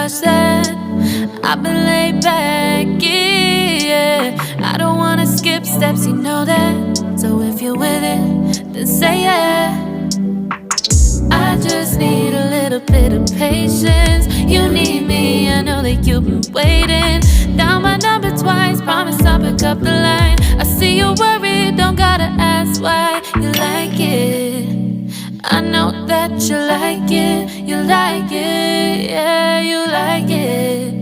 rush that. I've been laid back, yeah. I don't wanna skip steps, you know that. So if you're with it, then say yeah. I just need a little bit of patience. You need me, I know that you've been waiting. Down my number twice, promise I'll pick up the line. I see you worried, don't gotta ask why. You like it, I know that you like it. You like it, yeah, you like it.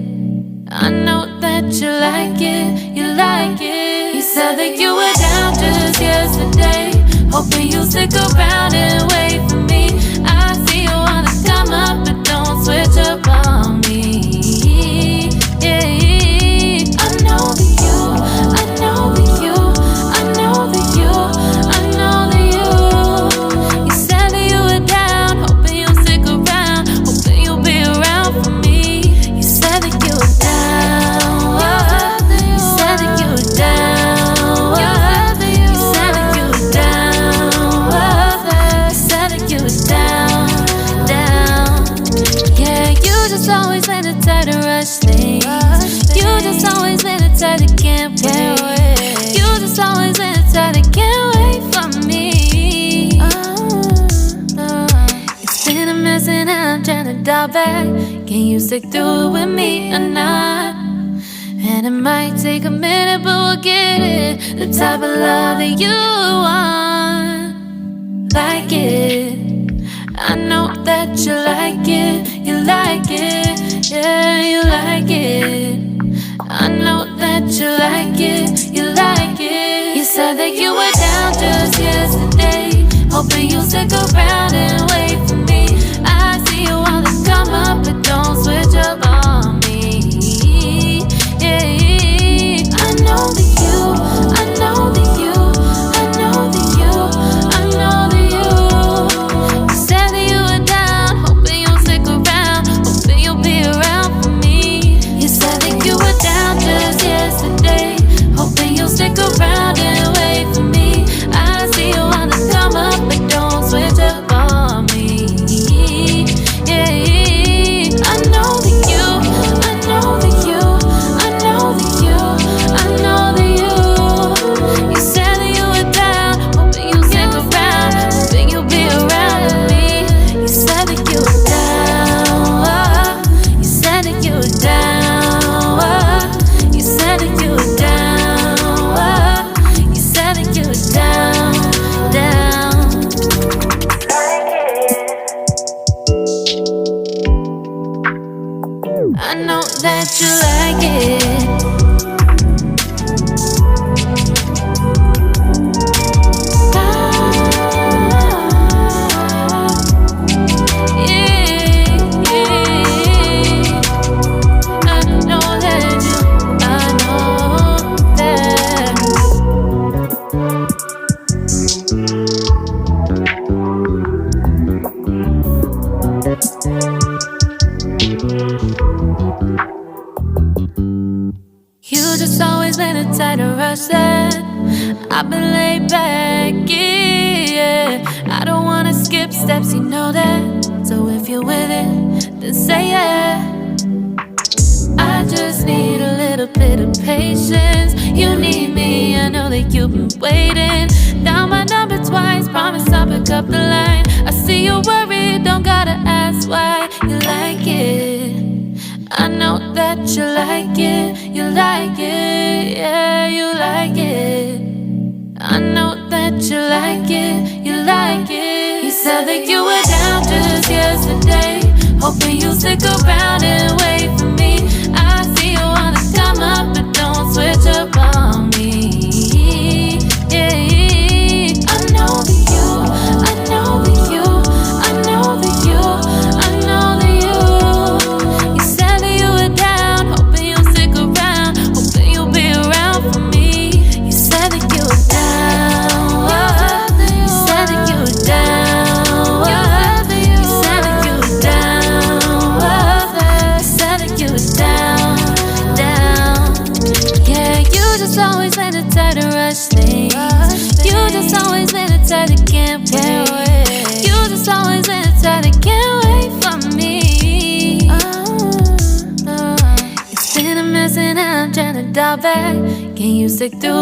I know that you like it, you like it. You said that you were down just yesterday, hoping you'll stick around and wait for me. I see you wanna come up, but don't switch up on me. Yeah, I know that you, I know that you, I know that you, I know that you. You said that you were down, hoping you'll stick around, hoping you'll be around for me. You said that you were down, you said that you were down, you said that you were down, you said that you were down, down. Yeah, you just always been the type to rush things. You just always been the type that can't wait. You just always been the type that can't wait for me. It's been a mess and I'm trying to dial back. Can you stick through it with me or not? And it might take a minute, but we'll get it. The type of love that you want, like it. I know that you like it, you like it, yeah, you like it. I know that you like it, you like it. You said that you were down just yesterday, hoping you'll stick around and wait for me. I see you wanna come up, but don't switch up on me. Yeah, I know that you, I know that you, I know that you, I know that you. You said that you were down, hoping you'll stick around, hoping you'll be around for me. You said that you were down just yesterday, hoping you'll stick around and wait for me. I see you wanna come up, but don't switch up on me. Yeah, I know that you, I know that you, I know that you, I know that you. You said that you were down, hoping you'll stick around, hoping you'll be around with me. You said that you were down, you said that you were down, you said that you were down, you said that you were down, down. I know that you like it. You just always been the type to rush that. I've been laid back, yeah. I don't wanna skip steps, you know that. So if you're with it, then say yeah. I just need a little bit of patience. You need me, I know that you've been waiting. Down my number twice, promise I'll pick up the line. I see you worried, don't gotta ask why. You like it, I know that you like it, you like it, yeah, you like it. I know that you like it, you like it. You said that you were down just yesterday, hoping you'll stick around and wait for me. I see you wanna come up, but don't switch up on me. Yeah, I know that you, I know that you, I know that you, I know that you. You said that you were down, hoping you'll stick around, hoping you'll be around for me. You said that you were down, you said that you were down, you said that you were down, you said that you were down, down. Yeah, you just always been the type to rush things. You just always been the type that can't wait. You just always been the type that can't wait for me. dial back? Can you stick through